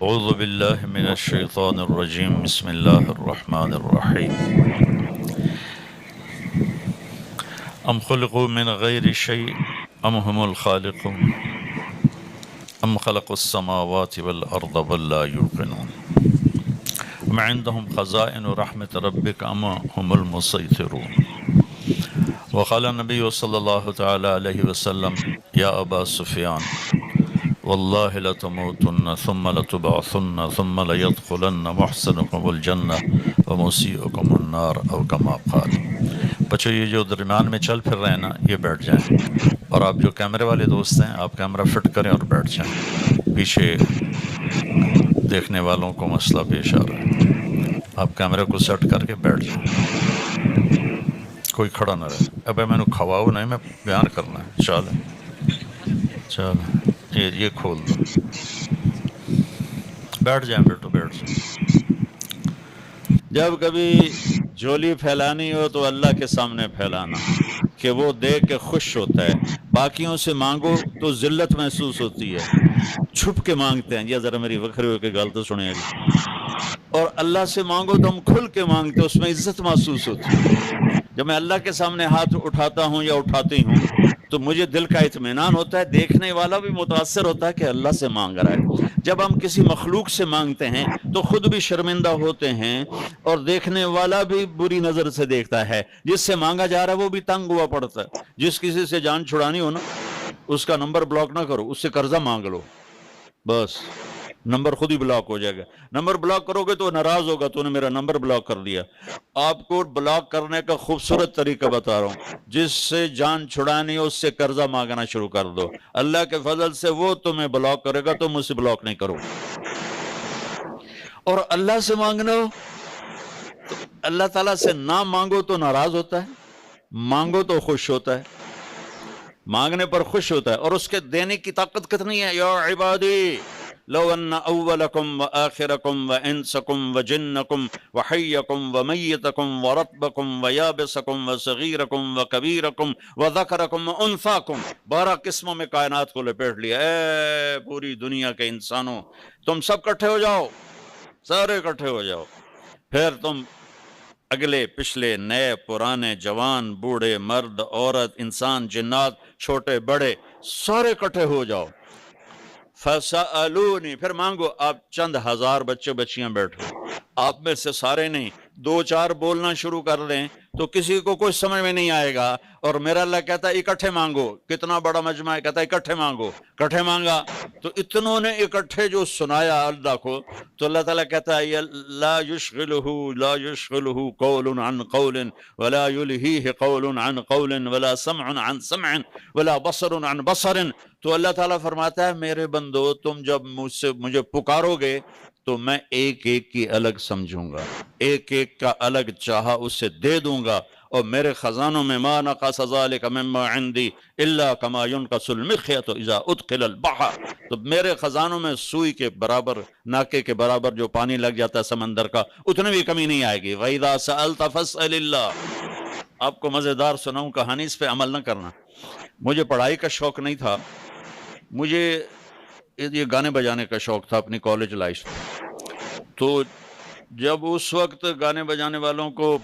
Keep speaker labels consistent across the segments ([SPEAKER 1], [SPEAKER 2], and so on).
[SPEAKER 1] اعوذ باللہ من الشیطان الرجیم بسم اللہ الرحمن الرحیم ام خلقوا من غیر شیء ام هم الخالقون ام خلقوا السماوات والارض بل لا یوقنون ام عندهم خزائن رحمت ربک ام هم المسیطرون وقال النبی صلی اللہ تعالی علیہ وسلم یا ابا سفیان واللہ لتموتن ثم لتبعثن ثم لیدخلن محسنکم الجنہ ومسیئکم النار او کما قال۔ بچو یہ جو درمیان میں چل پھر رہے ہیں نا، یہ بیٹھ جائیں، اور آپ جو کیمرے والے دوست ہیں آپ کیمرہ فٹ کریں اور بیٹھ جائیں، پیچھے دیکھنے والوں کو مسئلہ پیش آ رہا ہے، آپ کیمرے کو سیٹ کر کے بیٹھ جائیں، کوئی کھڑا نہ رہے۔ ابے میں نے کھواؤ نہیں، میں بیان کرنا ہے۔ چل یہ کھول دو، بیٹھ جائیں بیٹو، بیٹھ جائیں۔ جب کبھی جھولی پھیلانی ہو تو اللہ کے سامنے پھیلانا کہ وہ دیکھ کے خوش ہوتا ہے۔ باقیوں سے مانگو تو ذلت محسوس ہوتی ہے، چھپ کے مانگتے ہیں۔ یہ ذرا میری وکھری ہو کے گل تو سنیں جی۔ اور اللہ سے مانگو تو ہم کھل کے مانگتے ہیں، اس میں عزت محسوس ہوتی ہے۔ جب میں اللہ کے سامنے ہاتھ اٹھاتا ہوں یا اٹھاتی ہوں تو مجھے دل کا اطمینان ہوتا ہے، دیکھنے والا بھی متاثر ہوتا ہے کہ اللہ سے مانگ رہا ہے۔ جب ہم کسی مخلوق سے مانگتے ہیں تو خود بھی شرمندہ ہوتے ہیں اور دیکھنے والا بھی بری نظر سے دیکھتا ہے، جس سے مانگا جا رہا ہے وہ بھی تنگ ہوا پڑتا ہے۔ جس کسی سے جان چھڑانی ہو نا، اس کا نمبر بلاک نہ کرو، اس سے قرضہ مانگ لو، بس نمبر خود ہی بلاک ہو جائے گا۔ نمبر بلاک کرو گے تو ناراض ہوگا، تو نے میرا نمبر بلاک کر دیا۔ آپ کو بلاک کرنے کا خوبصورت طریقہ بتا رہا ہوں، جس سے جان چھڑانی ہو اس سے قرضہ مانگنا شروع کر دو۔ اللہ کے فضل سے وہ تمہیں بلاک کرے گا، تم اسے بلاک نہیں کرو۔ اور اللہ سے مانگنا ہو تو اللہ تعالیٰ سے نہ مانگو تو ناراض ہوتا ہے، مانگو تو خوش ہوتا ہے، مانگنے پر خوش ہوتا ہے۔ اور اس کے دینے کی طاقت کتنی ہے؟ یا عبادی لو ان اولکم وآخرکم وانسکم وجنکم وحیکم ومیتکم ورطبکم ویابسکم وصغیرکم وکبیرکم وذکرکم وانثاکم، 12 قسموں میں کائنات کو لپیٹ لیا۔ اے پوری دنیا کے انسانوں، تم سب کٹھے ہو جاؤ، سارے کٹھے ہو جاؤ، پھر تم اگلے پچھلے نئے پرانے جوان بوڑھے مرد عورت انسان جنات چھوٹے بڑے سارے کٹھے ہو جاؤ۔ فَسَأَلُونِ، پھر مانگو۔ آپ چند ہزار بچے بچیاں بیٹھو، آپ میں سے سارے نہیں، 2-4 بولنا شروع کر دیں تو کسی کو کچھ سمجھ میں نہیں آئے گا۔ اور میرا اللہ کہتا ہے اکٹھے مانگو۔ کتنا بڑا مجمع ہے، کہتا ہے اکٹھے مانگو۔ اکٹھے مانگا تو اتنوں نے اکٹھے جو سنایا اللہ کو، تو اللہ تعالیٰ کہتا ہے لا يشغلہ قول عن قول ولا يلہیہ قول عن قول ولا سمع عن سمع ولا بصر عن بصر۔ تو اللہ تعالیٰ فرماتا ہے میرے بندو، تم جب مجھے پکارو گے تو میں ایک ایک کی الگ سمجھوں گا، ایک ایک کا الگ چاہا اسے دے دوں گا۔ اور میرے خزانوں میں ما نقص ذلك مما عندي الا كما ينقص المخيط اذا ادخل البحر، تو میرے خزانوں میں سوئی کے برابر، ناکے کے برابر جو پانی لگ جاتا ہے سمندر کا، اتنے بھی کمی نہیں آئے گی۔ وَإِذَا سَأَلْتَ فَاسْأَلِ اللَّهِ۔ آپ کو مزیدار سناؤں کہانی، اس پہ عمل نہ کرنا۔ مجھے پڑھائی کا شوق نہیں تھا، مجھے یہ گانے بجانے کا شوق تھا اپنی کالج لائف میں۔ تو جب اس وقت گانے بجانے والوں کو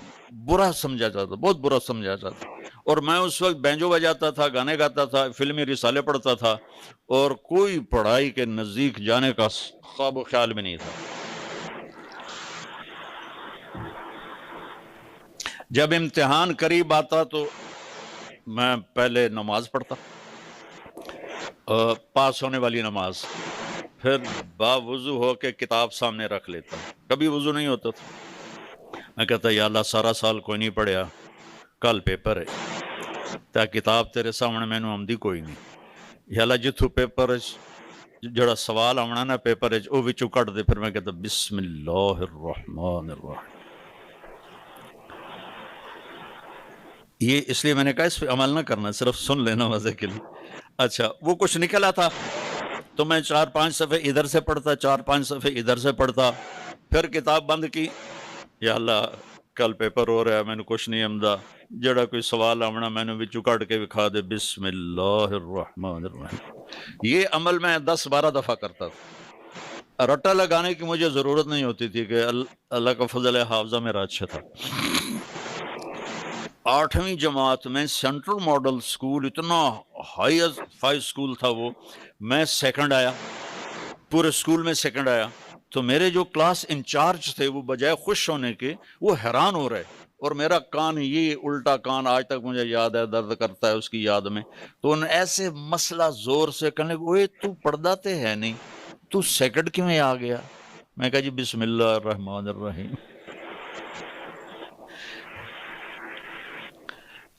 [SPEAKER 1] برا سمجھا جاتا، بہت برا سمجھا جاتا، اور میں اس وقت بینجو بجاتا تھا، گانے گاتا تھا، فلمی رسالے پڑھتا تھا، اور کوئی پڑھائی کے نزدیک جانے کا خواب و خیال بھی نہیں تھا۔ جب امتحان قریب آتا تو میں پہلے نماز پڑھتا، پاس ہونے والی نماز، پھر باوضو ہو کے کتاب سامنے رکھ لیتا۔ کبھی وضو نہیں ہوتا تھا، میں کہتا یا اللہ سارا سال کوئی نہیں پڑھیا، کل پیپر ہے، تا کتاب تیرے سامنے میں نو آمدی کوئی نہیں، یا اللہ جتھو پیپر جڑا سوال آمنا نا پیپر ہے وہ وچوں کٹ دے۔ پھر میں کہتا بسم اللہ الرحمن الرحیم۔ یہ اس لیے میں نے کہا اس پہ عمل نہ کرنا، صرف سن لینا مزے کے لیے۔ اچھا وہ کچھ نکلا تھا تو میں 4-5 صفحے ادھر سے پڑھتا، 4-5 صفحے ادھر سے پڑھتا، پھر کتاب بند کی، یا اللہ کل پیپر ہو رہا ہے، میں نے کچھ نہیں آمدا، جڑا کوئی سوال آمنا میں نے وچوں کٹ کے دکھا دے، بسم اللہ الرحمن الرحیم۔ یہ عمل میں 10-12 دفعہ کرتا تھا۔ رٹا لگانے کی مجھے ضرورت نہیں ہوتی تھی کہ اللہ کا فضل ہے حافظہ میرا اچھا تھا. 8ویں جماعت میں سینٹرل ماڈل سکول اتنا ہائی فائی سکول تھا وہ، میں سیکنڈ آیا، پورے سکول میں سیکنڈ آیا. تو میرے جو کلاس انچارج تھے وہ بجائے خوش ہونے کے وہ حیران ہو رہے، اور میرا کان، یہ الٹا کان آج تک مجھے یاد ہے، درد کرتا ہے اس کی یاد میں. تو انہوں نے ایسے مسئلہ زور سے کہنے لگے، اوے تو پردہ تے ہے نہیں، تو سیکنڈ کیوں میں آ گیا؟ میں کہا جی بسم اللہ الرحمن الرحیم.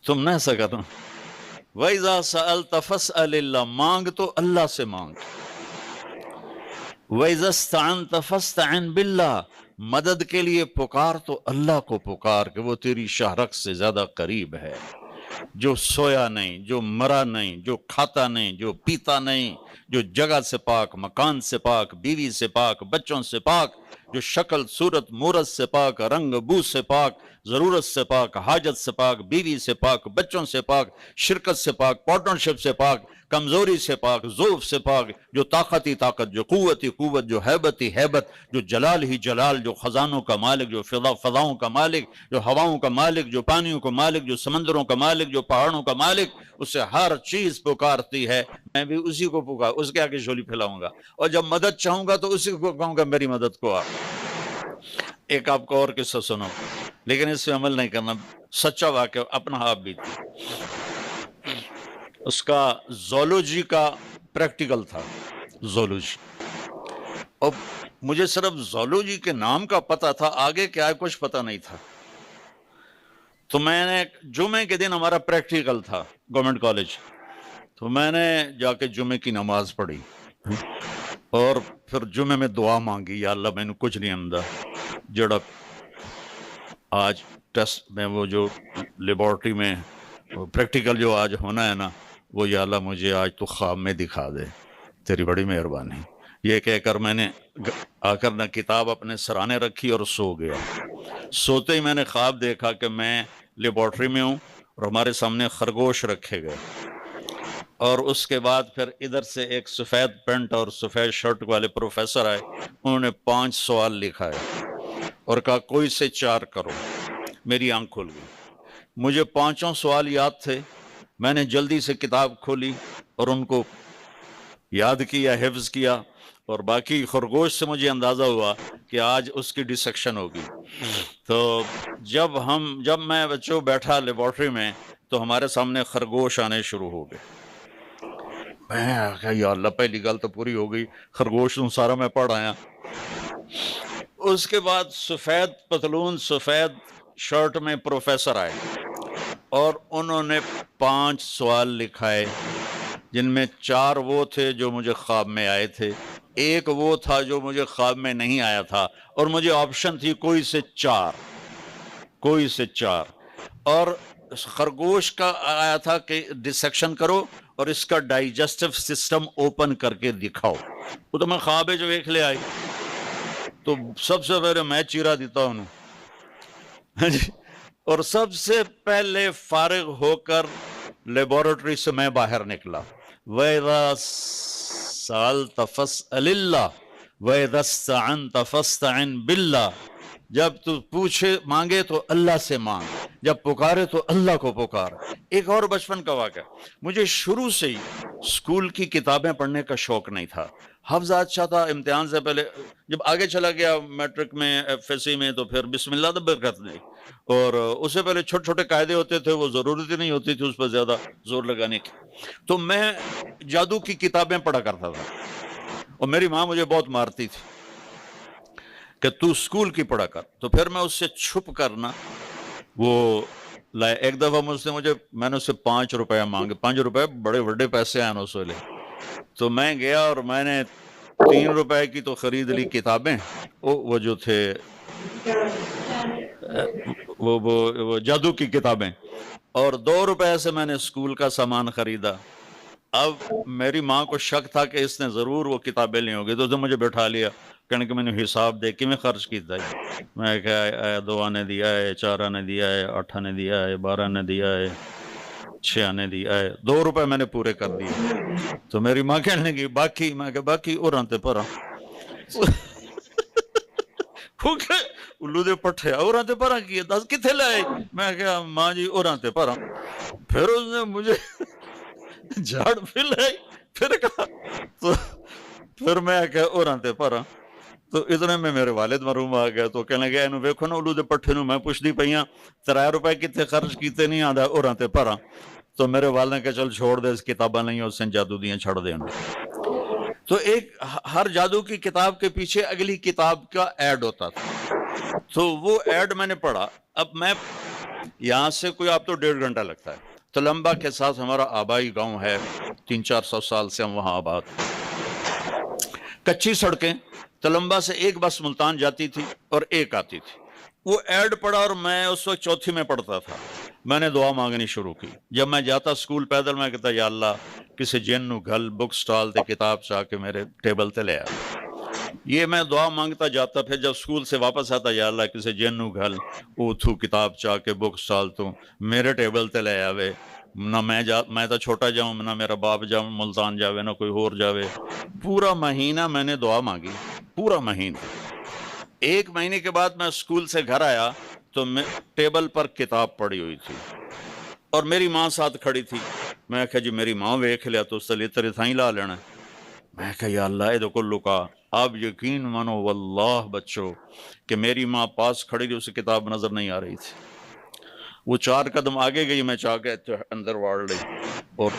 [SPEAKER 1] تم نہ ایسا کرنا. وَإِذَا سَأَلْتَ فَاسْأَلِ اللَّهَ، مانگ تو اللہ سے مانگ. وَإِذَا اسْتَعَنْتَ فَاسْتَعِنْ بِاللَّهِ، مدد کے لیے پکار تو اللہ کو پکار کہ وہ تیری شہرک سے زیادہ قریب ہے، جو سویا نہیں، جو مرا نہیں، جو کھاتا نہیں، جو پیتا نہیں، جو جگہ سے پاک، مکان سے پاک، بیوی سے پاک، بچوں سے پاک، جو شکل صورت مورت سے پاک، رنگ بو سے پاک، ضرورت سے پاک، حاجت سے پاک، بیوی سے پاک، بچوں سے پاک، شرکت سے پاک، پارٹنرشپ سے پاک، کمزوری سے پاک، ضعف سے پاک، جو طاقت ہی طاقت، جو قوت ہی قوت، جو حیبت ہی حیبت، جو جلال ہی جلال، جو خزانوں کا مالک، جو فضاؤں کا مالک، جو ہواؤں کا مالک، جو پانیوں کا مالک، جو سمندروں کا مالک، جو پہاڑوں کا مالک، اس سے ہر چیز پکارتی ہے. میں بھی اسی کو پکار، اس کے آگے جھولی پھیلاؤں گا، اور جب مدد چاہوں گا تو اسی کو کہوں گا میری مدد کو آ. ایک آپ کو اور قصہ سنو، لیکن اس پہ عمل نہیں کرنا، سچا واقعہ، اپنا آپ بیتی. اس کا زولوجی کا پریکٹیکل تھا، زولوجی. اور مجھے صرف زولوجی کے نام کا پتہ تھا، آگے کیا ہے کچھ پتہ نہیں تھا. تو میں نے جمعے کے دن ہمارا پریکٹیکل تھا گورنمنٹ کالج، تو میں نے جا کے جمعے کی نماز پڑھی اور پھر جمعے میں دعا مانگی، یا اللہ میں نے کچھ نہیں آندا جڑا آج ٹیسٹ میں، وہ جو لیبارٹری میں پریکٹیکل جو آج ہونا ہے نا، وہ یا اللہ مجھے آج تو خواب میں دکھا دے، تیری بڑی مہربانی. یہ کہہ کر میں نے آ کر نہ کتاب اپنے سرانے رکھی اور سو گیا. سوتے ہی میں نے خواب دیکھا کہ میں لیبارٹری میں ہوں اور ہمارے سامنے خرگوش رکھے گئے، اور اس کے بعد پھر ادھر سے ایک سفید پینٹ اور سفید شرٹ والے پروفیسر آئے، انہوں نے 5 سوال لکھا ہے اور کہا کوئی سے 4 کرو. میری آنکھ کھل گئی، مجھے 5 سوال یاد تھے. میں نے جلدی سے کتاب کھولی اور ان کو یاد کیا، حفظ کیا، اور باقی خرگوش سے مجھے اندازہ ہوا کہ آج اس کی ڈسیکشن ہوگی. تو جب میں بچوں بیٹھا لیبارٹری میں تو ہمارے سامنے خرگوش آنے شروع ہو گئے. میں کہا یا اللہ پہلی گل تو پوری ہو گئی، خرگوش تو سارا میں پڑھ آیا. اس کے بعد سفید پتلون سفید شرٹ میں پروفیسر آئے اور انہوں نے 5 سوال لکھائے، جن میں 4 وہ تھے جو مجھے خواب میں آئے تھے، ایک وہ تھا جو مجھے خواب میں نہیں آیا تھا، اور مجھے آپشن تھی کوئی سے 4. اور خرگوش کا آیا تھا کہ ڈسیکشن کرو اور اس کا ڈائجسٹو سسٹم اوپن کر کے دکھاؤ. وہ تو میں خواب جو ایک لے آئی، تو سب سے پہلے میں چیرا دیتا ہوں اور سب سے پہلے فارغ ہو کر لیبارٹری سے میں باہر نکلا. وَإِذَا سَأَلْتَ فَاسْأَلِ اللَّهِ وَإِذَا اسْتَعَنْتَ فَاسْتَعِنْ بِاللَّهِ. جب تو پوچھے مانگے تو اللہ سے مانگ، جب پکارے تو اللہ کو پکار. ایک اور بچپن کا واقعہ، مجھے شروع سے ہی اسکول کی کتابیں پڑھنے کا شوق نہیں تھا. حفظ اچھا تھا، امتحان سے پہلے جب آگے چلا گیا میٹرک میں، ایف ایس سی میں، تو پھر بسم اللہ تو برکت نہیں. اور اس سے پہلے چھوٹے چھوٹے قاعدے ہوتے تھے، وہ ضرورت ہی نہیں ہوتی تھی اس پر زیادہ زور لگانے کی. تو میں جادو کی کتابیں پڑھا کرتا تھا، اور میری ماں مجھے بہت مارتی تھی کہ تو اسکول کی پڑھا کر. تو پھر میں اس سے چھپ کرنا وہ لائے. ایک دفعہ میں نے اس سے 5 روپے مانگے. 5 روپے بڑے بڑے پیسے ہیں اس ویلے. تو میں گیا اور میں نے 3 روپے کی تو خرید لی کتابیں، وہ جو تھے وہ جادو کی کتابیں، اور 2 روپے سے میں نے اسکول کا سامان خریدا. اب میری ماں کو شک تھا کہ اس نے ضرور وہ کتابیں لی ہوگی، تو اس نے مجھے بٹھا لیا، کہنے کہ میں نے حساب دے کے میں خرچ کیتا ہے. میں کہا 2 نے دیا ہے، 4 نے دیا ہے، 8 نے دیا ہے، 12 نے دیا ہے، 6 نے دیا ہے. 2 روپے میں نے پورے کر دیے. تو میری ماں کہنے لگی باقی، میں کہا باقی اور آنتے پر. الو دے پٹھے اوراں تے پراں کی دس کتھے لائے؟ میں کہا ماں جی اوراں تے پراں. پھر اس نے مجھے جھاڑ پھیلائی، پھر کہا تو پھر میں کہا اوراں تے پراں. تو اتنے میں میرے والد مرحوم آ گئے تو کہنے لگے اینو ویکھو نا الو دے پٹھے نو. میں پوچھدی پیاں 3 روپے کتنے خرچ کیتے نہیں آندا اوراں تے پراں. تو میرے والد نے کہا چل چھوڑ دے، اس کتاباں نہیں اس نے جادو دیاں چھڑ دے. تو ایک ہر جادو کی کتاب کے پیچھے اگلی کتاب کا ایڈ ہوتا تھا، تو وہ ایڈ میں نے پڑھا. اب میں یہاں سے کوئی آپ تو 1.5 گھنٹہ لگتا ہے. تلمبا کے ساتھ ہمارا آبائی گاؤں ہے، 300-400 سال سے ہم وہاں آباد. کچی سڑکیں، تلمبا سے ایک بس ملتان جاتی تھی اور ایک آتی تھی. وہ ایڈ پڑھا اور میں اس وقت 4تھی میں پڑھتا تھا. میں نے دعا مانگنی شروع کی. جب میں جاتا سکول پیدل میں کہتا یا اللہ کسی جن نو گھل بک سٹال تے کتاب چاہ کے میرے ٹیبل تے لے آ. یہ میں دعا مانگتا جاتا. پھر جب سکول سے واپس آتا یا اللہ کسی جن نو گھل اوتھو کتاب چاہ کے بک سٹال تو میرے ٹیبل تے لے آوے. نہ میں تو چھوٹا جاؤں، نہ میرا باپ جاؤں ملتان جاوے، نہ کوئی اور جاوے. پورا مہینہ میں نے دعا مانگی، پورا مہینہ. 1 مہینے کے بعد میں سکول سے گھر آیا تو میں ٹیبل پر کتاب پڑی ہوئی تھی اور میری ماں ساتھ کھڑی تھی. میں کہا جی میری ماں ویکھ لیا تو اس سے لیتر تھائیں لا لینا. میں کہا یا اللہ اے کو لکا. آپ یقین مانو واللہ بچو کہ میری ماں پاس کھڑی تھی، اسے کتاب نظر نہیں آ رہی تھی. وہ 4 قدم آگے گئی، میں چاہ کے اندر واڑ لی اور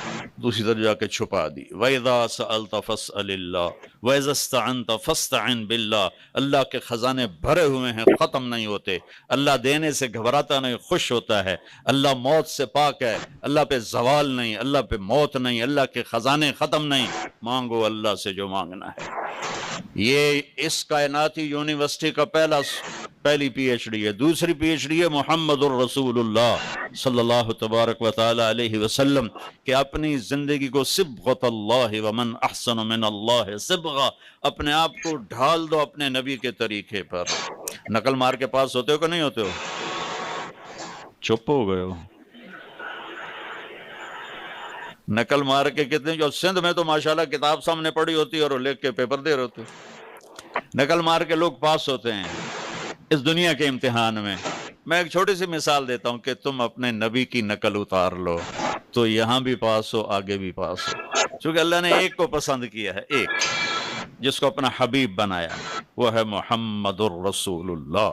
[SPEAKER 1] دوسری طرف جا کے چھپا دی. وَإِذَا سَأَلْتَ فَاسْأَلِ اللَّهِ وَإِذَا اسْتَعَنْتَ فَاسْتَعِنْ بِاللَّهِ. اللہ کے خزانے بھرے ہوئے ہیں، ختم نہیں ہوتے. اللہ دینے سے گھبراتا نہیں، خوش ہوتا ہے. اللہ موت سے پاک ہے، اللہ پہ زوال نہیں، اللہ پہ موت نہیں، اللہ کے خزانے ختم نہیں. مانگو اللہ سے جو مانگنا ہے. یہ اس کائناتی یونیورسٹی کا پہلی پی ایچ ڈی ہے. دوسری پی ایچ ڈی ہے محمد الرسول اللہ صلی اللہ تبارک و تعالی علیہ وسلم کہ اپنی زندگی کو صبغۃ اللہ ومن احسن من اللہ صبغہ، اپنے آپ کو ڈھال دو اپنے نبی کے طریقے پر. نقل مار کے پاس ہوتے ہو کہ نہیں ہوتے ہو؟ چپ ہو گئے ہو. نقل مار کے کتنے جو سندھ میں تو ماشاءاللہ کتاب سامنے پڑی ہوتی ہے اور لکھ کے پیپر دے رہے ہوتے. نقل مار کے لوگ پاس ہوتے ہیں اس دنیا کے امتحان میں. میں ایک چھوٹی سی مثال دیتا ہوں کہ تم اپنے نبی کی نقل اتار لو تو یہاں بھی پاس ہو، آگے بھی پاس ہو. چونکہ اللہ نے ایک کو پسند کیا ہے، ایک جس کو اپنا حبیب بنایا، وہ ہے محمد الرسول اللہ.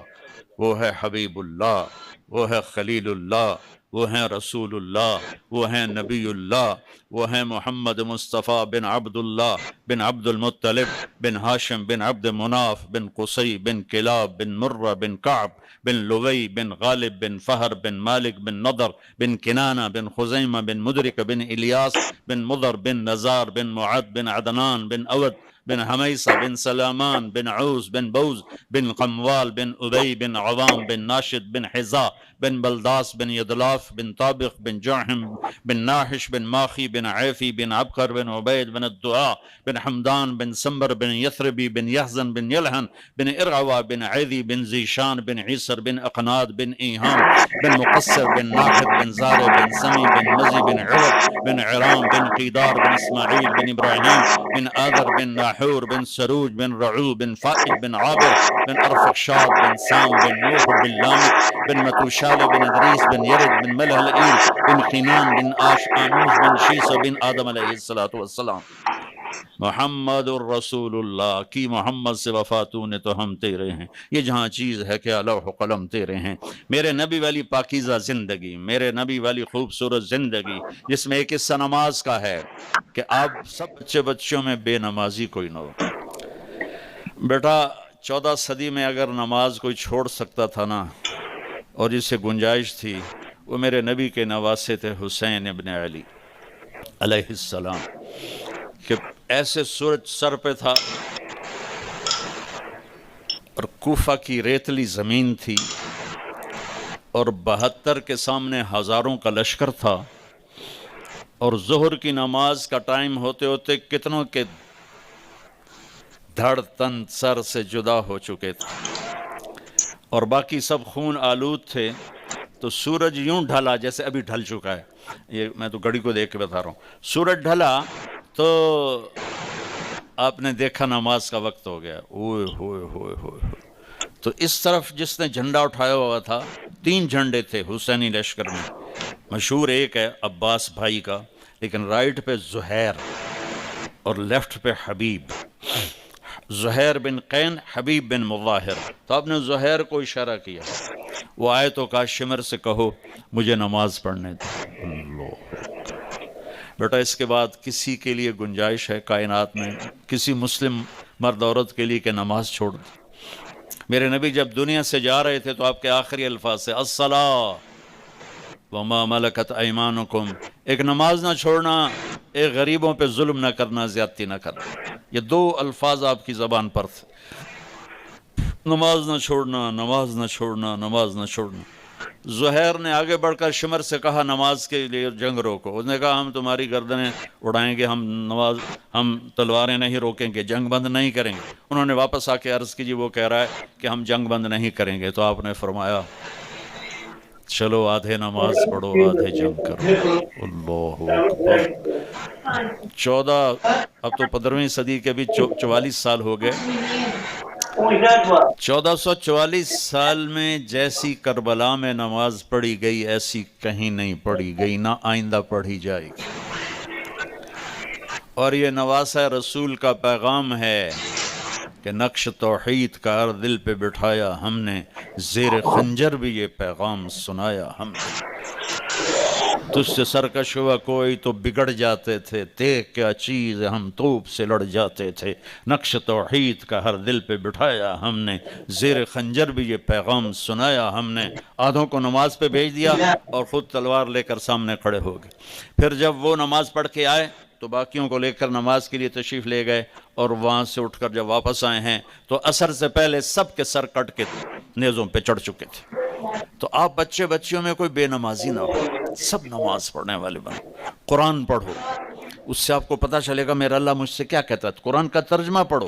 [SPEAKER 1] وہ ہے حبیب اللہ، وہ ہے خلیل اللہ، وہ ہیں رسول اللہ، وہ ہیں نبی اللہ، وہ ہیں محمد مصطفیٰ بن عبد اللہ بن عبد المطلب بن ہاشم بن عبد مناف بن قصی بن کلاب بن مرہ بن کعب بن لوی بن غالب بن فہر بن مالک بن نضر بن کنانہ بن خزیمہ بن مدرک بن الیاس بن مضر بن نزار بن معد بن عدنان بن اود بن حمیسہ بن سلامان بن عوز بن بوز بن قموال بن ابی بن عوام بن ناشد بن حزا بن بلداس بن یدلاف بن طابق بن جعحم بن ناحش بن ماخی بن عیفی بن عبقر بن عبید بن الدعاء بن حمدان بن سمبر بن یثربی بن یحزن بن یلحن بن ارعوى بن عیدی بن زیشان بن عیسر بن اقناد بن ایہام بن مقصر بن ناحد بن زارع بن سمی بن مزی بن عوض بن عرام بن قیدار بن اسماعیل بن ابراہیم بن آذر بن ناحور بن سروج بن رعو بن فائد بن عابر بن ارفخشاد بن سام بن نوح بن لامک بن متوشال بن ادریس بن یرد بن ملہلئیل بن خینان بن آنوس بن شیسہ بن آدم علیہ السلام. محمد الرسول اللہ کی محمد سے وفاتوں نے تو ہم تیرے ہیں. یہ جہاں چیز ہے کہ لوح و قلم تیرے ہیں. میرے نبی والی پاکیزہ زندگی، میرے نبی والی خوبصورت زندگی جس میں ایک حصہ نماز کا ہے کہ آپ سب بچوں میں بے نمازی کوئی نہ ہو. بیٹا 14 صدی میں اگر نماز کوئی چھوڑ سکتا تھا نا اور جسے گنجائش تھی، وہ میرے نبی کے نواسے تھے حسین ابن علی علیہ السلام. کہ ایسے سورج سر پہ تھا اور کوفہ کی ریتلی زمین تھی اور 72 کے سامنے ہزاروں کا لشکر تھا اور ظہر کی نماز کا ٹائم ہوتے ہوتے کتنوں کے دھڑ تن سر سے جدا ہو چکے تھے اور باقی سب خون آلود تھے. تو سورج یوں ڈھلا جیسے ابھی ڈھل چکا ہے. یہ میں تو گھڑی کو دیکھ کے بتا رہا ہوں. سورج ڈھلا تو آپ نے دیکھا نماز کا وقت ہو گیا، اوئے ہوئے ہوئے ہوئے، تو اس طرف جس نے جھنڈا اٹھایا ہوا تھا، 3 جھنڈے تھے حسینی لشکر میں، مشہور ایک ہے عباس بھائی کا، لیکن رائٹ پہ زہیر اور لیفٹ پہ حبیب، زہیر بن قین، حبیب بن مظاہر. تو آپ نے زہیر کو اشارہ کیا، وہ آئے تو کہا شمر سے کہو مجھے نماز پڑھنے دو. اللہ بیٹا، اس کے بعد کسی کے لیے گنجائش ہے کائنات میں، کسی مسلم مرد عورت کے لیے کہ نماز چھوڑ دے؟ میرے نبی جب دنیا سے جا رہے تھے تو آپ کے آخری الفاظ سے الصلاۃ وما ملکت ایمانکم، ایک نماز نہ چھوڑنا، ایک غریبوں پہ ظلم نہ کرنا، زیادتی نہ کرنا. یہ 2 الفاظ آپ کی زبان پر تھے، نماز نہ چھوڑنا، نماز نہ چھوڑنا، نماز نہ چھوڑنا. زہیر نے آگے بڑھ کر شمر سے کہا نماز کے لیے جنگ روکو. اس نے کہا ہم تمہاری گردنیں اڑائیں گے، ہم تلواریں نہیں روکیں گے، جنگ بند نہیں کریں گے. انہوں نے واپس آ کے عرض کی جی وہ کہہ رہا ہے کہ ہم جنگ بند نہیں کریں گے. تو آپ نے فرمایا چلو آدھے نماز پڑھو آدھے جنگ کرو. اللہ اکبر. اب تو 15ویں صدی کے بھی 44 سال ہو گئے. 1444 سال میں جیسی کربلا میں نماز پڑھی گئی ایسی کہیں نہیں پڑھی گئی، نہ آئندہ پڑھی جائے گی. اور یہ نواسہ رسول کا پیغام ہے کہ نقش توحید کا ہر دل پہ بٹھایا ہم نے، زیر خنجر بھی یہ پیغام سنایا ہم نے. تجھ سے سرکش ہوا کوئی تو بگڑ جاتے تھے، دیکھ کیا چیز ہم توپ سے لڑ جاتے تھے. نقش توحید کا ہر دل پہ بٹھایا ہم نے، زیر خنجر بھی یہ پیغام سنایا ہم نے. آدھوں کو نماز پہ بھیج دیا اور خود تلوار لے کر سامنے کھڑے ہو گئے. پھر جب وہ نماز پڑھ کے آئے تو باقیوں کو لے کر نماز کے لیے تشریف لے گئے، اور وہاں سے اٹھ کر جب واپس آئے ہیں تو عصر سے پہلے سب کے سر کٹ کے نیزوں پہ چڑھ چکے تھے. تو آپ بچیوں میں کوئی بے نمازی نہ ہو، سب نماز پڑھنے والے بنو. قرآن پڑھو، اس سے آپ کو پتہ چلے گا میرا اللہ مجھ سے کیا کہتا ہے. قرآن کا ترجمہ پڑھو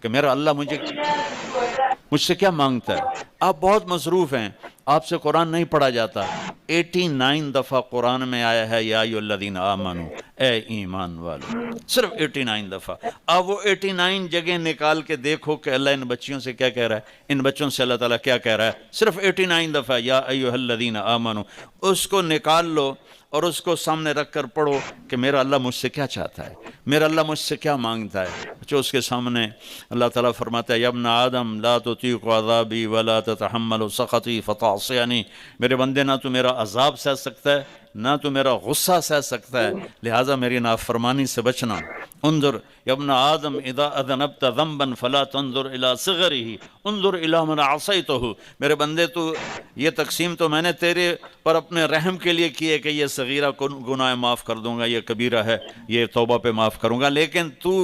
[SPEAKER 1] کہ میرا اللہ مجھ سے کیا مانگتا ہے. آپ بہت مصروف ہیں، آپ سے قرآن نہیں پڑھا جاتا. 89 دفعہ قرآن میں آیا ہے یا ایھا الذین آمنو، اے ایمان والو، صرف 89 دفعہ. آپ وہ 89 جگہ نکال کے دیکھو کہ اللہ ان بچیوں سے کیا کہہ رہا ہے، ان بچوں سے اللہ تعالیٰ کیا کہہ رہا ہے. صرف 89 دفعہ یا ایھا الذین آمنو. اس کو نکال لو اور اس کو سامنے رکھ کر پڑھو کہ میرا اللہ مجھ سے کیا چاہتا ہے، میرا اللہ مجھ سے کیا مانگتا ہے. جو اس کے سامنے اللہ تعالیٰ فرماتا ہے یا ابن آدم لا تطیق عذابی ولا تتحمل سخطی فتعصینی. میرے بندے نہ تو میرا عذاب سہ سکتا ہے نہ تو میرا غصہ سہ سکتا ہے، لہٰذا میری نافرمانی سے بچنا. انظر یا ابن آدم اذا اذنبت ذنبا فلا تنظر الى صغره انظر الى من عصیتہ. میرے بندے تو یہ تقسیم تو میں نے تیرے پر اپنے رحم کے لیے کی ہے کہ یہ صغیرہ کو گناہ معاف کر دوں گا، یہ کبیرہ ہے یہ توبہ پہ معاف کروں گا، لیکن تو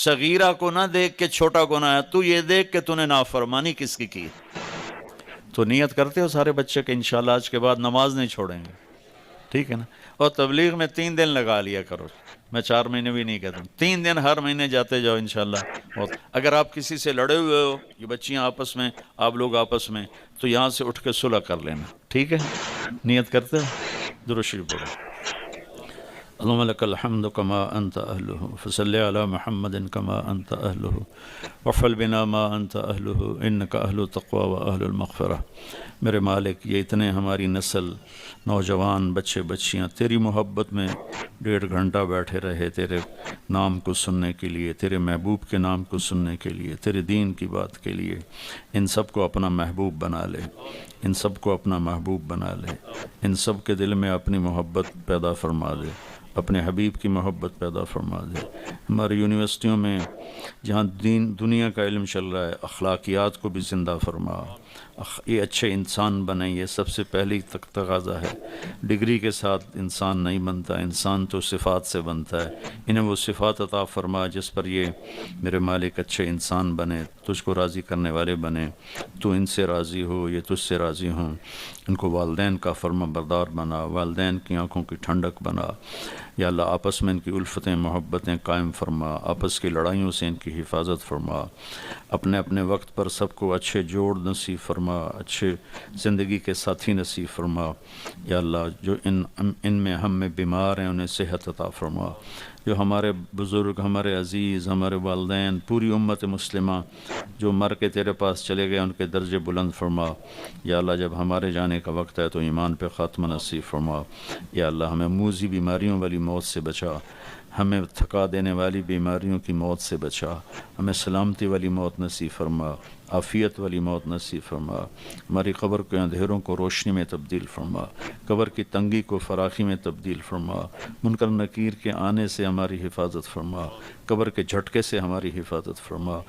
[SPEAKER 1] صغیرہ کو نہ دیکھ کے چھوٹا گناہ ہے، تو یہ دیکھ کہ تو نے نافرمانی کس کی. تو نیت کرتے ہو سارے بچے کہ انشاءاللہ آج کے بعد نماز نہیں چھوڑیں گے، ٹھیک ہے نا. اور تبلیغ میں 3 دن لگا لیا کرو، میں 4 مہینے بھی نہیں کہتا ہوں، 3 دن ہر مہینے جاتے جاؤ انشاءاللہ. اور اگر آپ کسی سے لڑے ہوئے ہو، یہ بچیاں آپس میں، آپ لوگ آپس میں، تو یہاں سے اٹھ کے صلح کر لینا، ٹھیک ہے. نیت کرتے ہو، درود شریف پڑھو. اللهم لك الحمد كما أنت أهله فصل على محمد كما أنت أهله وافعل بنا ما أنت أهله إنك أهل التقوى وأهل المغفرة. میرے مالک، یہ اتنے ہماری نسل، نوجوان، بچے بچیاں تیری محبت میں 1.5 گھنٹہ بیٹھے رہے تیرے نام کو سننے کے لیے، تیرے محبوب کے نام کو سننے کے لیے، تیرے دین کی بات کے لیے. ان سب کو اپنا محبوب بنا لے، ان سب کو اپنا محبوب بنا لے، ان سب کے دل میں اپنی محبت پیدا فرما دے، اپنے حبیب کی محبت پیدا فرما دے. ہماری یونیورسٹیوں میں جہاں دنیا کا علم چل رہا ہے، اخلاقیات کو بھی زندہ فرما. یہ اچھے انسان بنیں، یہ سب سے پہلی تقاضا ہے. ڈگری کے ساتھ انسان نہیں بنتا، انسان تو صفات سے بنتا ہے. انہیں وہ صفات عطا فرما جس پر یہ میرے مالک اچھے انسان بنے، تجھ کو راضی کرنے والے بنے. تو ان سے راضی ہو، یہ تجھ سے راضی ہوں. ان کو والدین کا فرما بردار بنا، والدین کی آنکھوں کی ٹھنڈک بنا. یا اللہ آپس میں ان کی الفتیں محبتیں قائم فرما، آپس کی لڑائیوں سے ان کی حفاظت فرما. اپنے اپنے وقت پر سب کو اچھے جوڑ نصیب فرما، اچھے زندگی کے ساتھی نصیب فرما. یا اللہ جو ان میں ہم میں بیمار ہیں انہیں صحت عطا فرما. جو ہمارے بزرگ، ہمارے عزیز، ہمارے والدین، پوری امت مسلمہ جو مر کے تیرے پاس چلے گئے، ان کے درجے بلند فرما۔ یا اللہ جب ہمارے جانے کا وقت ہے تو ایمان پہ خاتمہ نصیب فرما۔ یا اللہ ہمیں موذی بیماریوں والی موت سے بچا، ہمیں تھکا دینے والی بیماریوں کی موت سے بچا، ہمیں سلامتی والی موت نصیب فرما، عافیت والی موت نصیب فرما۔ ہماری قبر کے اندھیروں کو روشنی میں تبدیل فرما، قبر کی تنگی کو فراخی میں تبدیل فرما، منکر نکیر کے آنے سے ہماری حفاظت فرما، قبر کے جھٹکے سے ہماری حفاظت فرما۔